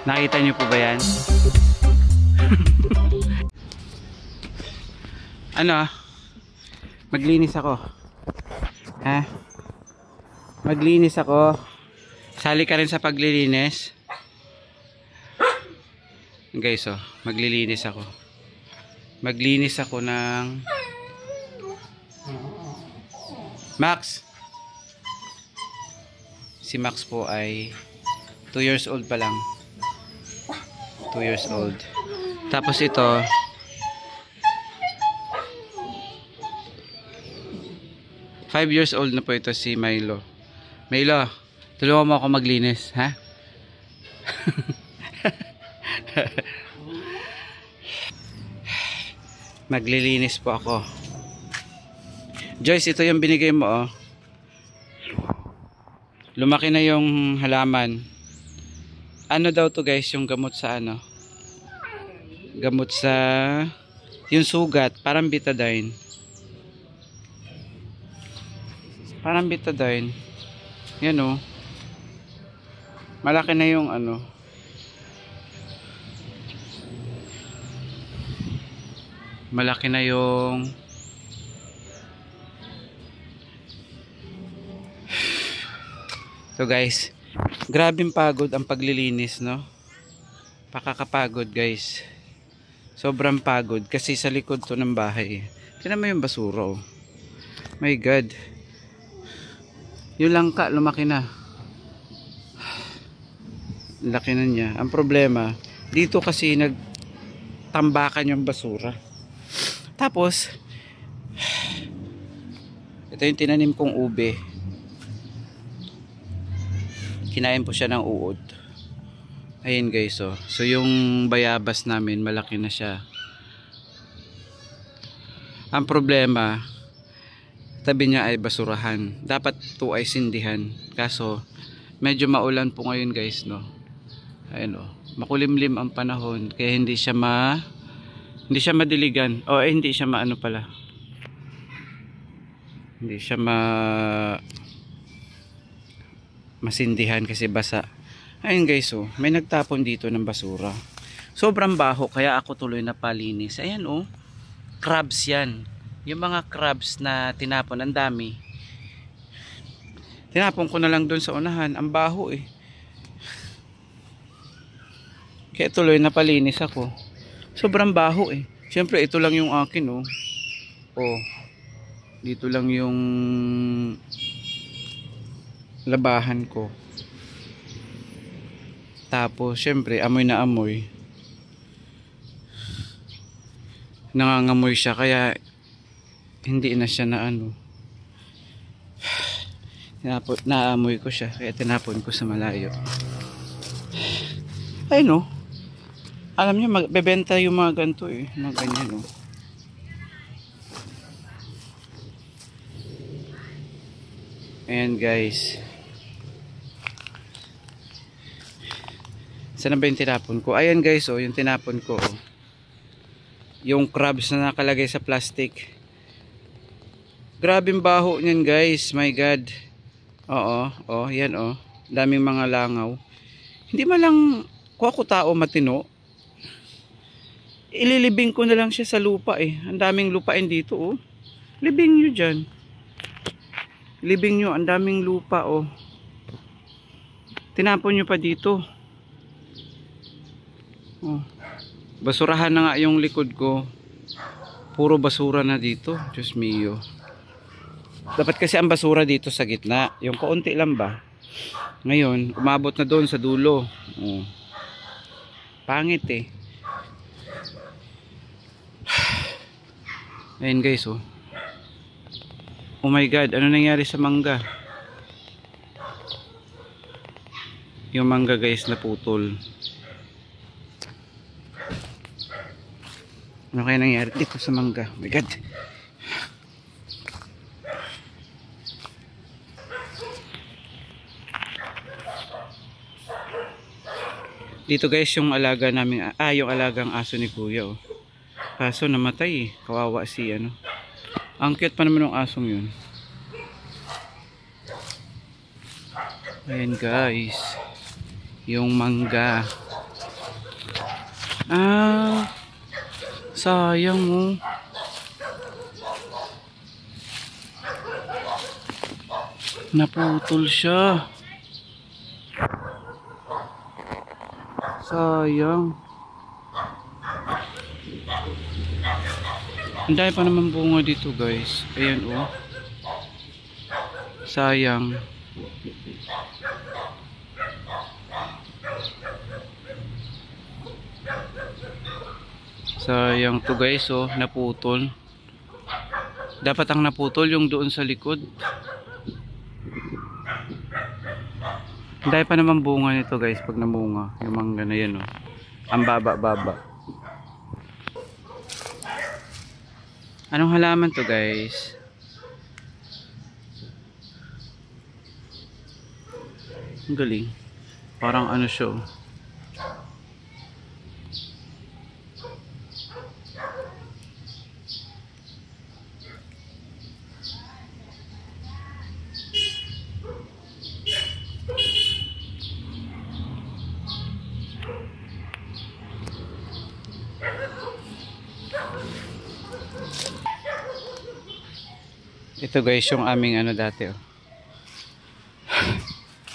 Nakita niyo po ba yan? Ano? Maglinis ako. Ha? Maglinis ako. Sali ka rin sa paglilinis. Guys, oh, maglilinis ako. Maglinis ako ng Max. Si Max po ay 2 years old pa lang. 2 years old. Tapos ito, five years old na po ito si Milo. Milo, tulungan mo ako maglinis, ha? Maglilinis po ako. Joyce, ito yung binigay mo, oh. Lumaki na yung halaman. Ano daw to guys, yung gamot sa ano? Gamot sa yung sugat, parang betadine. Parang betadine. Yan, oh. Malaki na yung ano. Malaki na yung so guys, grabing pagod ang paglilinis, no? Pakakapagod guys. Sobrang pagod kasi sa likod to ng bahay. Tingnan mo yung basura, oh. My God. Yung langka lumaki na. Laki na niya. Ang problema, dito kasi nagtambakan yung basura. Tapos ito yung tinanim kong ube. Kinain po siya ng uod. Ayun guys, oh. So yung bayabas namin malaki na siya. Ang problema, tabi niya ay basurahan. Dapat to ay sindihan. Kaso medyo maulan po ngayon guys, no. Ayun, oh. Makulimlim ang panahon kaya hindi siya madiligan. O hindi siya maano pala. Hindi siya masindihan kasi basa. Ayun guys, oh, may nagtapon dito ng basura. Sobrang baho kaya ako tuloy na palinis. Ayan, oh. Crabs yan. Yung mga crabs na tinapon, ang dami. Tinapon ko na lang doon sa unahan. Ang baho eh. Kaya tuloy na palinis ako. Sobrang baho eh. Siyempre ito lang yung akin, oh. Oh. Dito lang yung labahan ko. Tapos syempre amoy na amoy. Nangangamoy siya kaya hindi na siya na ano. Naamoy ko siya kaya tinapon ko sa malayo. Ay no. Alam niyo magbebenta yung mga ganito eh, mga ganyan, no. Ayan guys. Saan ba yung tinapon ko? Ayan guys, oh, yung tinapon ko, oh. Yung crabs na nakalagay sa plastic. Grabing baho niyan guys, my God. Oo, oh, yan, oh. Daming mga langaw. Hindi man lang kuha ko tao matino. Ililibing ko na lang siya sa lupa eh. Ang daming lupain dito, oh. Libing nyo dyan. Libing nyo, ang daming lupa, oh. Tinapon nyo pa dito. Oh. Basurahan na nga yung likod ko. Puro basura na dito. Diyos mio. Dapat kasi ang basura dito sa gitna. Yung kaunti lang ba? Ngayon, umabot na doon sa dulo. Oh. Pangit eh. Ayan guys, oh. Oh my God, ano nangyari sa mangga? Yung mangga guys naputol. Ano kaya nangyari dito sa mangga? Oh my God. Dito guys yung alaga namin, yung alagang aso ni Kuya, oh. Kaso namatay eh. Kawawa si ano. Ang cute pa naman ng asong yun. Ayan guys. Yung mangga. Ah, sayang oh. Naputol siya. Sayang. Ang dami pa naman bunga dito guys. Ayan oh. Sayang. Sayang to guys oh. Naputol. Dapat ang naputol yung doon sa likod. Ang dami pa naman bunga nito guys pag namunga. Yung mangga na yan oh. Ang baba-baba. Anong halaman to guys? Ang galing. Parang ano siya. Ito guys yung aming ano dati oh.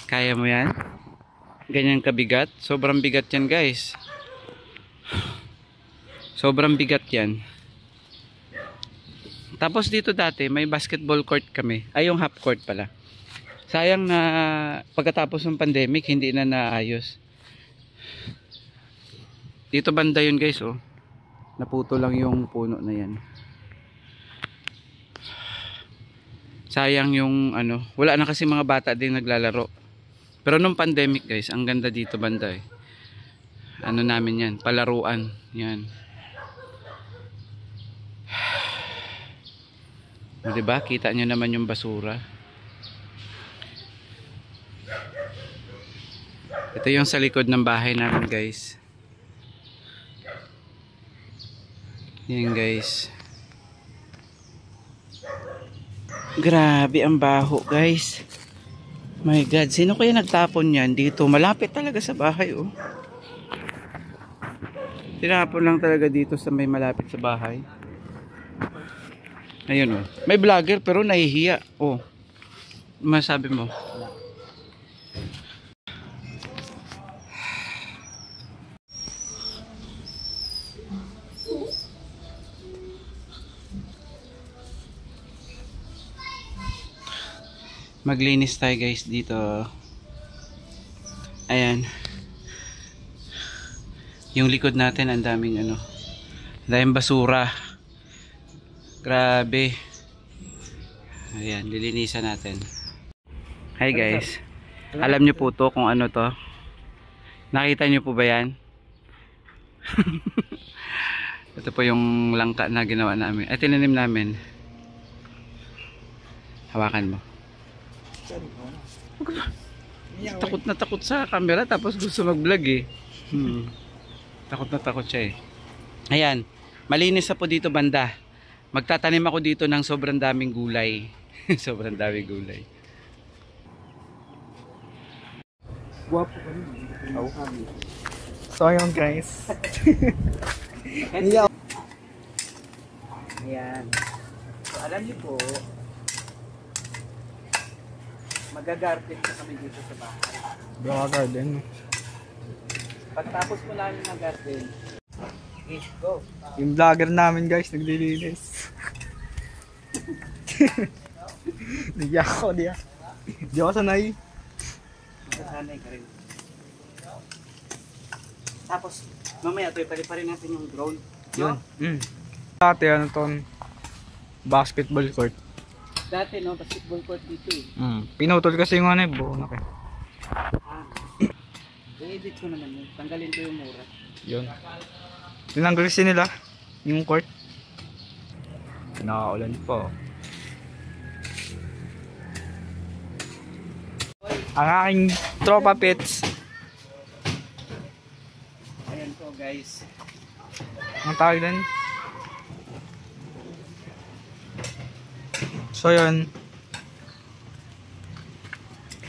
Kaya mo yan? Ganyan kabigat? Sobrang bigat yan guys. Sobrang bigat yan. Tapos dito dati may basketball court kami. Ay yung half court pala. Sayang na pagkatapos ng pandemic hindi na naayos. Dito banda yun guys oh. Naputo lang yung puno na yan. Sayang yung ano. Wala na kasi mga bata din naglalaro. Pero nung pandemic guys, ang ganda dito banda eh. Ano namin yan, palaruan. Yan. O, diba? Kita nyo naman yung basura. Ito yung sa likod ng bahay namin guys. Yan guys. Grabe ang baho guys. My God, sino kaya nagtapon yan dito? Malapit talaga sa bahay oh. Tinapon lang talaga dito sa may malapit sa bahay. Ayun oh. May vlogger pero nahihiya oh. Masabi mo? Maglinis tayo guys dito. Ayan. Yung likod natin ang daming ano. Daming basura. Grabe. Ayan, lilinisan natin. Hi guys. Alam nyo po to kung ano to. Nakita nyo po ba yan? Ito po yung langka na ginawa namin. Ay, tinanim namin. Hawakan mo. Takot na takot sa camera tapos gusto mag-vlog eh. Takot na takot siya eh. Ayan, malinis na po dito banda. Magtatanim ako dito ng sobrang daming gulay. Sobrang daming gulay. Guwapo ka rin. So ayun guys. Ayan. So alam niyo po, magagarden na kami dito sa bahay. Baka garden. Pagtapos mo namin mag-garden, go. Yung vlogger namin guys, naglilinis. Di ako. Di ako sanay. Sanay ka rin. Tapos, mamaya ito, ipaliparin natin yung drone. Yun. Dati ano to, basketball court. Dati no, basketball court dito eh. Pinutol kasi yung ano eh, buo na kayo. I-edit ko naman yun. Tanggalin ko yung mura. Yun. Tinanggal kasi nila yung court. Nakaulan po. Ang aking tropa pits. Ayan po guys. Ang tawag din. So yun.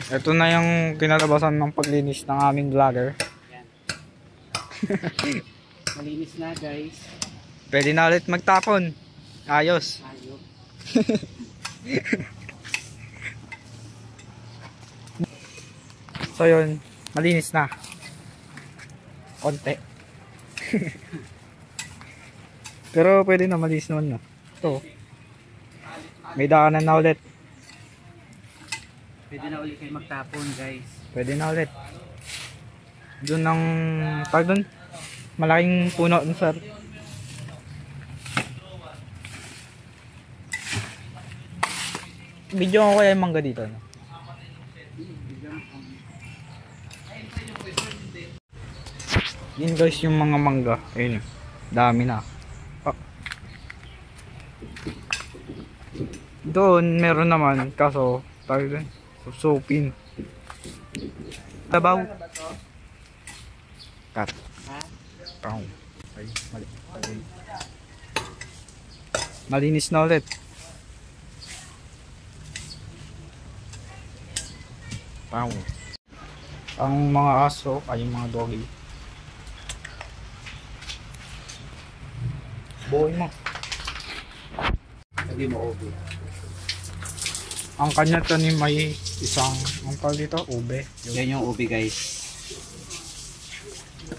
Ito na yung kinalabasan ng paglinis ng aming vlogger. Malinis na guys. Pwede na ulit magtapon. Ayos. Ayos. So yun, malinis na. Konti. Pero pwede na, malinis naman na. Ito. May daanan na ulit. Pwede na ulit kayo magtapon guys. Pwede na ulit. Doon ng tag doon. Malaking puno dun sir. Video ko kaya yung mangga dito. No? Yun guys yung mga mangga. Ayun. Dami na. Ah. Doon meron naman kaso tag doon. Susupin. Tabaw. Cut. Pao. Ay, mali. Malinis na ulit. Pao. Ang mga aso ay yung mga doggy. Boy mo. Hindi mo obi. Ang kanya tanim may isang angkal dito, ube. Yan yung ubi guys.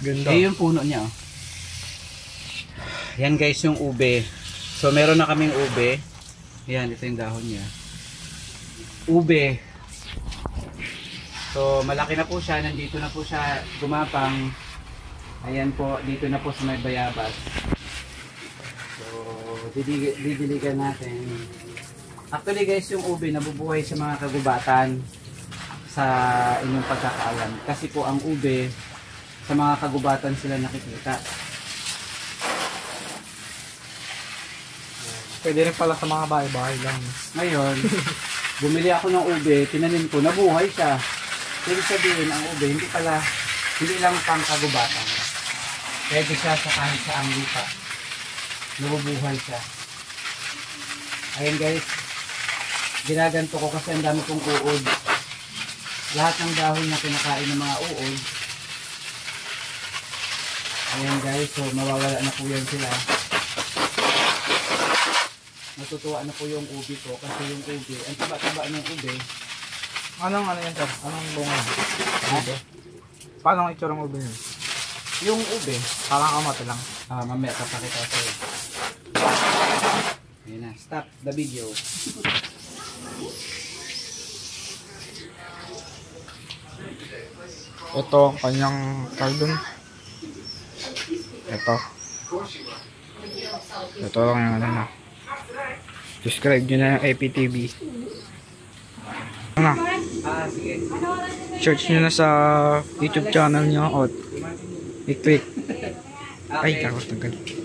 Ganda. Eh yung puno niya oh. Yan guys yung ube. So meron na kaming ube. Yan, ito yung dahon niya. Ube. So malaki na po siya. Nandito na po siya gumapang. Ayan po, dito na po sa may bayabas. So didiligan natin. Actually guys, yung ube nabubuhay sa mga kagubatan sa inyong pagkakaalam. Kasi po ang ube sa mga kagubatan sila nakikita. Pwede rin pala sa mga bahay-bahay lang. Ngayon, bumili ako ng ube, tinanim ko, nabuhay siya. Ibig sabihin, ang ube, hindi lang pang kagubatan. Pwede siya sa kahit saang lupa. Nabubuhay siya. Ayan guys, ginaganto ko kasi ang dami kong uod. Lahat ng dahon na kinakain ng mga uod. Ayan guys, so mawawala na po yan sila. Natutuwa na po yung ubi ko kasi yung ubi, ang taba-taba ng ubi. Anong ano yan sir? Anong bunga? Ube? Paano ang itsura ng ube yun? Yung ube, Parang kamote lang. mamaya papakita ko sa'yo. Ayan na, stop the video. Ito ang kanyang carbon. Ito. Ito lang yung ano na. Subscribe nyo na yung APTV. Ano? Sige. Search nyo na sa YouTube channel nyo o i-click. Ay, Okay. kakos na ganun.